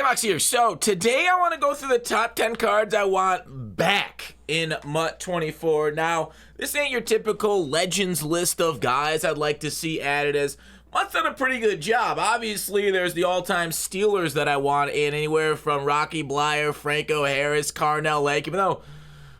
J-Mox here. So today I want to go through the top 10 cards I want back in MUT 24. Now, this ain't your typical Legends list of guys I'd like to see added, as MUT's done a pretty good job. Obviously, there's the all-time Steelers that I want in, anywhere from Rocky Bleier, Franco Harris, Carnell Lake, even though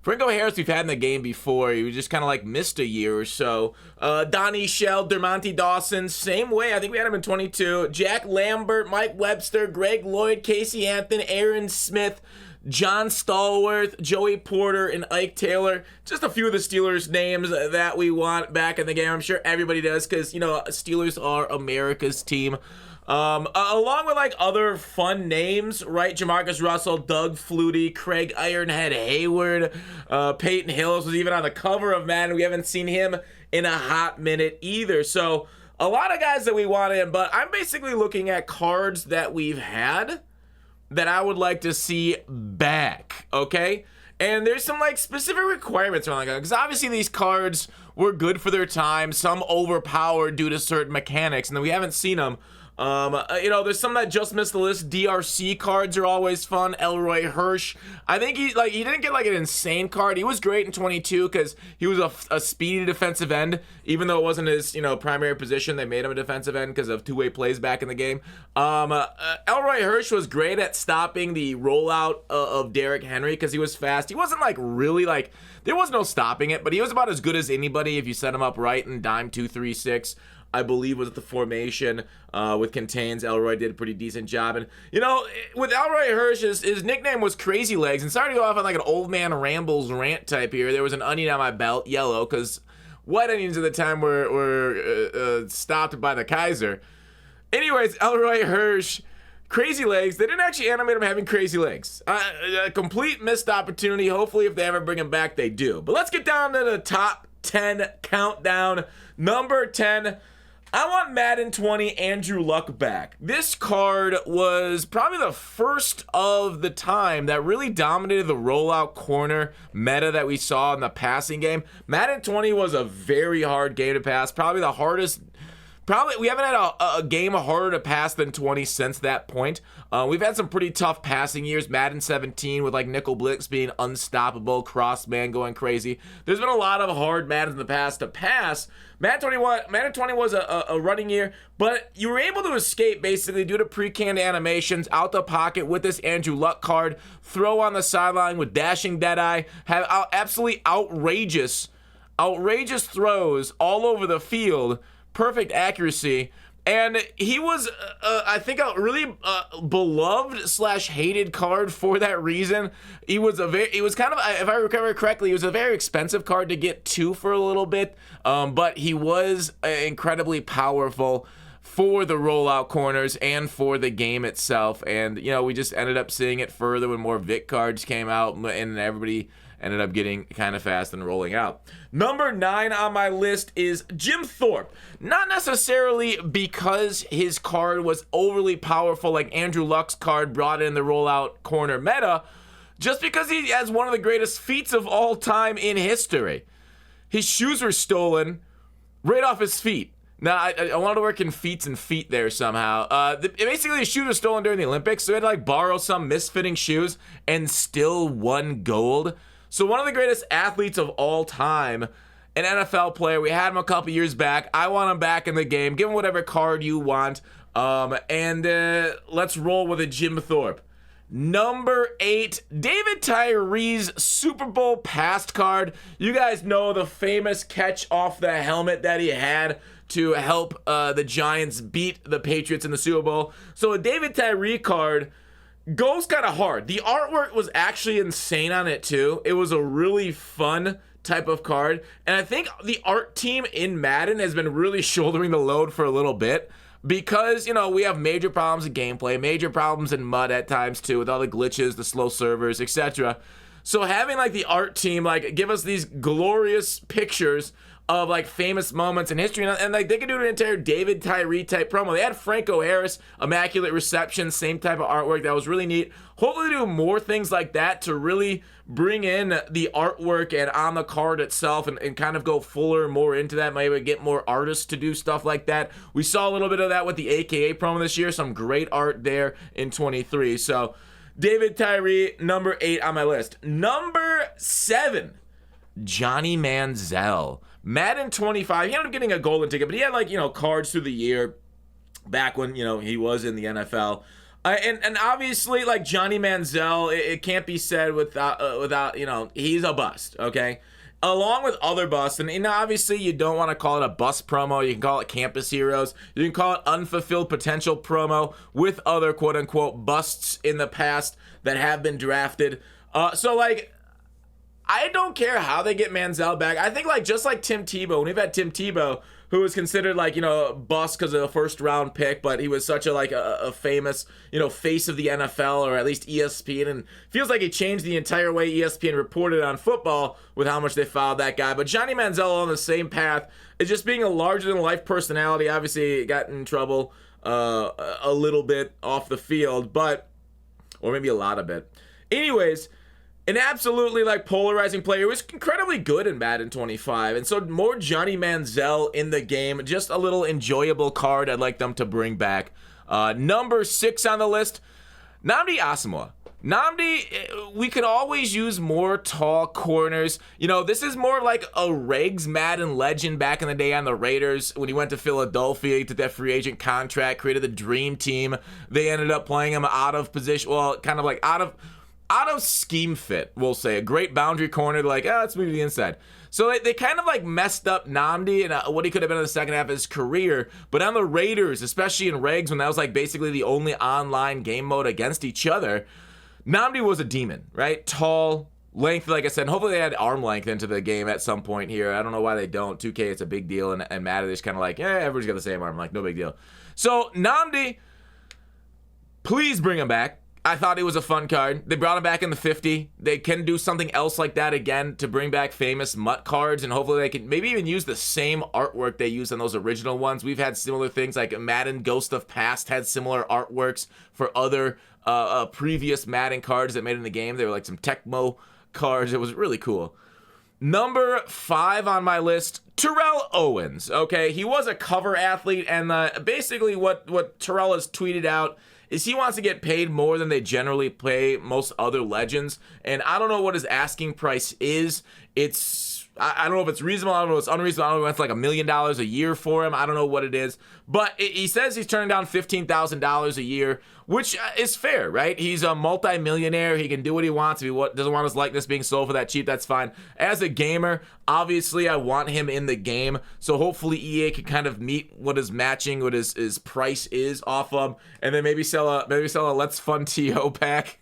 Franco Harris we've had in the game before. He was just kind of like missed a year or so. Donnie Shell, Dermontti Dawson, same way. I think we had him in 22. Jack Lambert, Mike Webster, Greg Lloyd, Casey Anthony, Aaron Smith, John Stallworth, Joey Porter, and Ike Taylor. Just a few of the Steelers names that we want back in the game. I'm sure everybody does because, you know, Steelers are America's team. Along with like other fun names, right? Jamarcus Russell, Doug Flutie, Craig Ironhead Hayward, Peyton Hills was even on the cover of Madden. We haven't seen him in a hot minute either. So a lot of guys that we want in, but I'm basically looking at cards that we've had that I would like to see back, okay? And there's some like specific requirements around that, because obviously these cards were good for their time, some overpowered due to certain mechanics, and then we haven't seen them. You know, there's some that just missed the list. DRC cards are always fun. Elroy Hirsch. I think he didn't get like an insane card. He was great in 22 because he was a speedy defensive end, even though it wasn't his, you know, primary position. They made him a defensive end because of two-way plays back in the game. Elroy Hirsch was great at stopping the rollout of Derrick Henry because he was fast. He wasn't like really like, there was no stopping it, but he was about as good as anybody if you set him up right in dime 2-3-6. I believe was the formation with Contains. Elroy did a pretty decent job. And, you know, with Elroy Hirsch, his nickname was Crazy Legs. And sorry to go off on like an old man rambles rant type here. There was an onion on my belt, yellow, because white onions at the time were stopped by the Kaiser. Anyways, Elroy Hirsch, Crazy Legs. They didn't actually animate him having crazy legs. A complete missed opportunity. Hopefully, if they ever bring him back, they do. But let's get down to the top 10 countdown. Number 10. I want Madden 20 Andrew Luck back. This card was probably the first of the time that really dominated the rollout corner meta that we saw in the passing game. Madden 20 was a very hard game to pass, probably the hardest. Probably we haven't had a game harder to pass than 20 since that point. We've had some pretty tough passing years. Madden 17 with like Nickel Blitz being unstoppable, Crossman going crazy. There's been a lot of hard Maddens in the past to pass. Madden 20 was a running year, but you were able to escape basically due to pre-canned animations out the pocket with this Andrew Luck card, throw on the sideline with dashing Deadeye, have absolutely outrageous throws all over the field. Perfect accuracy, and he was, I think, a really beloved / hated card for that reason. He was kind of, if I remember correctly, he was a very expensive card to get to for a little bit, but he was incredibly powerful for the rollout corners and for the game itself. And you know, we just ended up seeing it further when more Vic cards came out, and everybody ended up getting kind of fast and rolling out. Number 9 on my list is Jim Thorpe. Not necessarily because his card was overly powerful like Andrew Luck's card brought in the rollout corner meta, just because he has one of the greatest feats of all time in history. His shoes were stolen right off his feet. Now, I wanted to work in feats and feet there somehow. Basically, his shoes were stolen during the Olympics, so he had to like borrow some misfitting shoes and still won gold. So one of the greatest athletes of all time, an NFL player. We had him a couple years back. I want him back in the game. Give him whatever card you want. And let's roll with a Jim Thorpe. Number 8, David Tyree's Super Bowl past card. You guys know the famous catch off the helmet that he had to help the Giants beat the Patriots in the Super Bowl. So a David Tyree card goes kind of hard. The artwork was actually insane on it too. It was a really fun type of card, and I think the art team in Madden has been really shouldering the load for a little bit because, you know, we have major problems in gameplay, major problems in MUD at times too, with all the glitches, the slow servers, etc. So having like the art team like give us these glorious pictures of like famous moments in history, and like they could do an entire David Tyree type promo. They had Franco Harris, immaculate reception, same type of artwork. That was really neat. Hopefully do more things like that to really bring in the artwork and on the card itself, and kind of go fuller more into that. Maybe get more artists to do stuff like that. We saw a little bit of that with the AKA promo this year. Some great art there in 23. So David Tyree, number 8 on my list. Number 7, Johnny Manziel. Madden 25, he ended up getting a golden ticket, but he had like, cards through the year back when, he was in the NFL. And obviously, like Johnny Manziel, it can't be said without he's a bust, okay? Along with other busts, and obviously you don't want to call it a bust promo. You can call it Campus Heroes. You can call it Unfulfilled Potential promo with other quote-unquote busts in the past that have been drafted. So, like, I don't care how they get Manziel back. I think, like, just like Tim Tebow, when we've had Tim Tebow, who was considered like, bust because of a first round pick, but he was such a famous, face of the NFL, or at least ESPN, and feels like he changed the entire way ESPN reported on football with how much they followed that guy. But Johnny Manziel on the same path is just being a larger than life personality. Obviously got in trouble a little bit off the field, or maybe a lot of it. Anyways, an absolutely like polarizing player. Was incredibly good in Madden 25, and so more Johnny Manziel in the game. Just a little enjoyable card I'd like them to bring back. Number 6 on the list, Nnamdi Asomugha. Nnamdi, we could always use more tall corners. This is more like a Regs Madden legend back in the day on the Raiders when he went to Philadelphia. He took that free agent contract, created the dream team. They ended up playing him out of position, well, kind of like out of scheme fit, we'll say. A great boundary corner, like, let's move to the inside. So they kind of like messed up Nnamdi and what he could have been in the second half of his career. But on the Raiders, especially in Regs, when that was like basically the only online game mode against each other, Nnamdi was a demon, right? Tall, length, like I said. Hopefully they add arm length into the game at some point here. I don't know why they don't. 2K, it's a big deal, and Madden is kind of like, everyone's got the same arm, like, no big deal. So Nnamdi, please bring him back. I thought it was a fun card. They brought him back in the 50. They can do something else like that again to bring back famous MUT cards, and hopefully they can maybe even use the same artwork they used on those original ones. We've had similar things, like Madden Ghost of Past had similar artworks for other previous Madden cards that made it in the game. They were like some Tecmo cards. It was really cool. Number 5 on my list, Terrell Owens. Okay, he was a cover athlete, and basically what Terrell has tweeted out is he wants to get paid more than they generally pay most other legends. And I don't know what his asking price is. I don't know if it's reasonable. I don't know if it's unreasonable. I don't know if it's like $1 million a year for him. I don't know what it is. But he says he's turning down $15,000 a year, which is fair, right? He's a multi-millionaire. He can do what he wants. If he doesn't want his likeness being sold for that cheap, that's fine. As a gamer, obviously I want him in the game. So hopefully EA can kind of meet what his matching, what his price is off of, and then maybe sell a Let's Fun TO pack.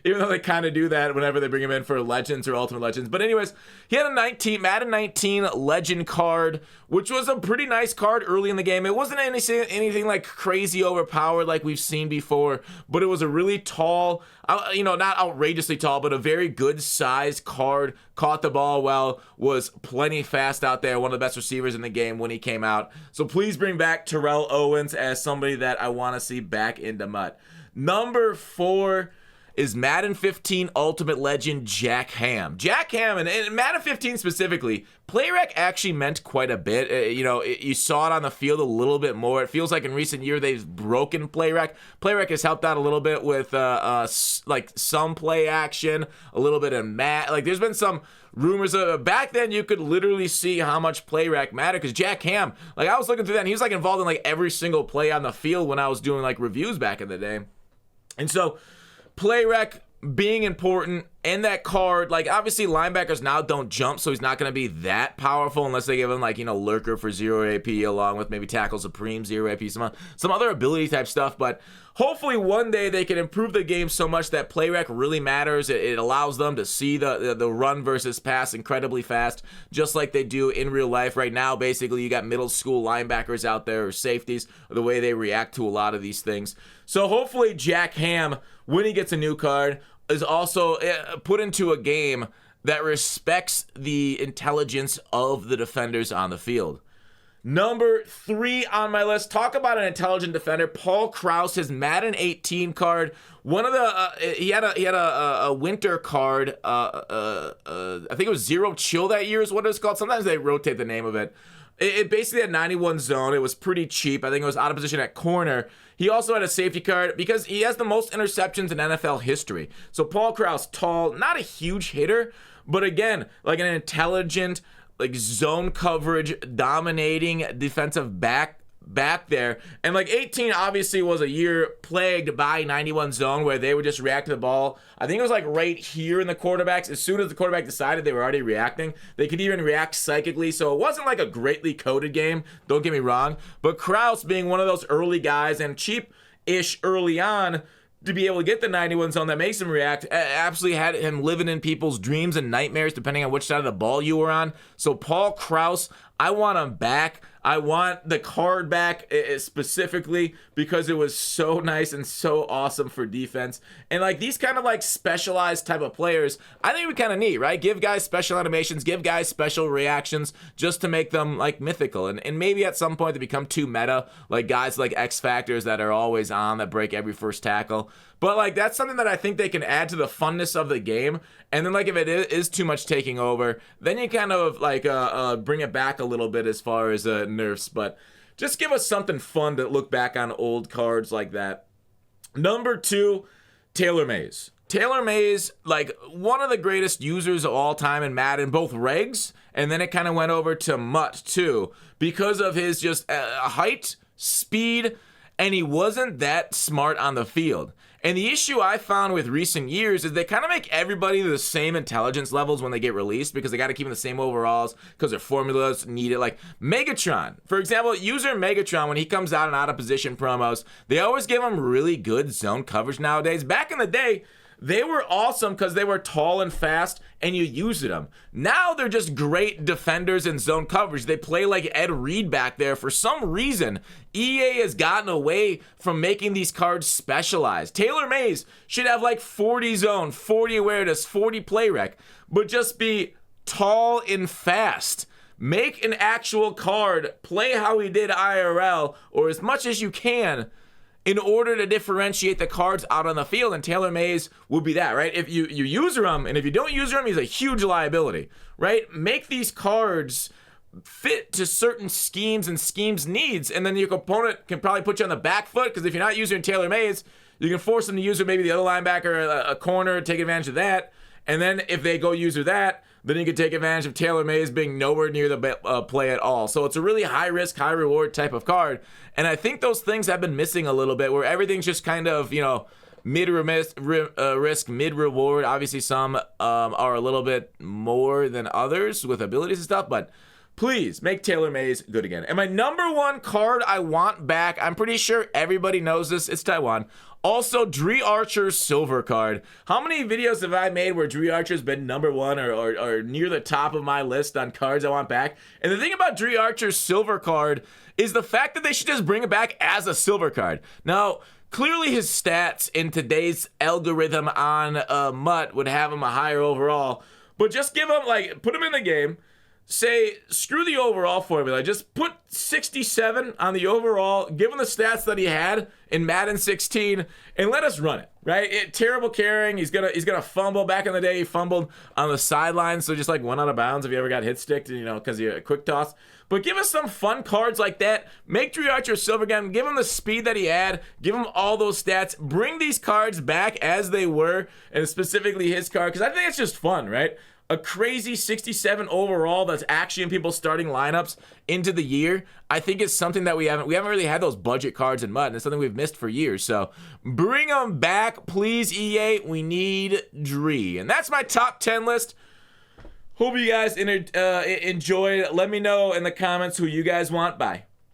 Even though they kind of do that whenever they bring him in for Legends or Ultimate Legends. But anyways, he had a Madden 19 Legend card, which was a pretty nice card early in the game. It wasn't anything like crazy overpowered like we've seen before, but it was a really tall, not outrageously tall, but a very good size card. Caught the ball well, was plenty fast out there, one of the best receivers in the game when he came out. So please bring back Terrell Owens as somebody that I want to see back into MUT. Number 4 is Madden 15 Ultimate Legend Jack Ham. Jack Ham, and Madden 15 specifically, playrec actually meant quite a bit. You saw it on the field a little bit more. It feels like in recent years they've broken playrec. Playrec has helped out a little bit with like some play action, a little bit of like there's been some rumors of back then you could literally see how much playrec mattered, because Jack Ham, like I was looking through that, and he was like involved in like every single play on the field when I was doing like reviews back in the day. And so playrec being important, and that card, like obviously linebackers now don't jump, so he's not going to be that powerful unless they give him like, lurker for 0 AP along with maybe tackle supreme 0 AP, some other ability type stuff. But hopefully one day they can improve the game so much that playrec really matters. It allows them to see the run versus pass incredibly fast, just like they do in real life. Right now, basically you got middle school linebackers out there, or safeties, the way they react to a lot of these things. So hopefully Jack Ham, when he gets a new card, is also put into a game that respects the intelligence of the defenders on the field. Number 3 on my list, talk about an intelligent defender. Paul Krause, his Madden 18 card. One of the he had a winter card. I think it was Zero Chill that year is what it was called. Sometimes they rotate the name of it. It basically had 91 zone. It was pretty cheap. I think it was out of position at corner. He also had a safety card because he has the most interceptions in NFL history. So Paul Krause, tall, not a huge hitter, but again, like an intelligent, like zone coverage, dominating defensive back there. And like 18 obviously was a year plagued by 91 zone where they would just react to the ball. I think it was like right here in the quarterbacks. As soon as the quarterback decided, they were already reacting. They could even react psychically. So it wasn't like a greatly coded game, don't get me wrong. But Krause being one of those early guys and cheap-ish early on, to be able to get the 91 zone that makes him react, absolutely had him living in people's dreams and nightmares depending on which side of the ball you were on. So Paul Krause, I want him back. I want the card back specifically because it was so nice and so awesome for defense. And like these kind of like specialized type of players, I think we kind of need, right? Give guys special animations, give guys special reactions just to make them like mythical. And maybe at some point they become too meta, like guys like X Factors that are always on, that break every first tackle. But like that's something that I think they can add to the funness of the game. And then like if it is too much taking over, then you kind of like bring it back a little bit as far as nerfs. But just give us something fun to look back on old cards like that. Number 2, Taylor Mays. Taylor Mays, like one of the greatest users of all time in Madden, both regs, and then it kind of went over to MUT too, because of his just height, speed, and he wasn't that smart on the field. And the issue I found with recent years is they kind of make everybody the same intelligence levels when they get released because they got to keep them the same overalls because their formulas need it. Like Megatron, for example, user Megatron, when he comes out in out of position promos, they always give him really good zone coverage nowadays. Back in the day, they were awesome because they were tall and fast and you used them. Now they're just great defenders in zone coverage. They play like Ed Reed back there. For some reason, EA has gotten away from making these cards specialized. Taylor Mays should have like 40 zone, 40 awareness, 40 play rec, but just be tall and fast. Make an actual card, play how he did IRL, or as much as you can, in order to differentiate the cards out on the field, and Taylor Mays would be that, right? If you user him, and if you don't user him, he's a huge liability, right? Make these cards fit to certain schemes and schemes needs, and then your opponent can probably put you on the back foot, because if you're not using Taylor Mays, you can force them to use maybe the other linebacker, a corner, take advantage of that, and then if they go user that, then you can take advantage of Taylor Mays being nowhere near the play at all. So it's a really high risk, high reward type of card. And I think those things have been missing a little bit, where everything's just kind of, mid risk, mid reward. Obviously, some are a little bit more than others with abilities and stuff, but please make Taylor Mays good again. And my number 1 card I want back, I'm pretty sure everybody knows this, it's Taiwan. Also, Dre Archer's silver card. How many videos have I made where Dre Archer's been number 1 or near the top of my list on cards I want back? And the thing about Dre Archer's silver card is the fact that they should just bring it back as a silver card. Now, clearly his stats in today's algorithm on MUT would have him a higher overall, but just give him, put him in the game, say, screw the overall formula, just put 67 on the overall, give him the stats that he had in Madden 16, and let us run it, right? Terrible carrying, he's gonna fumble. Back in the day, he fumbled on the sideline, so just went out of bounds if you ever got hit sticked, because you quick toss. But give us some fun cards like that. Make Dre Archer silver again. Give him the speed that he had. Give him all those stats. Bring these cards back as they were, and specifically his card, because I think it's just fun, right? A crazy 67 overall that's actually in people's starting lineups into the year, I think is something that we haven't really had those budget cards in MUT, and it's something we've missed for years. So bring them back, please, EA. We need Dre. And that's my top 10 list. Hope you guys enjoyed. Let me know in the comments who you guys want. Bye.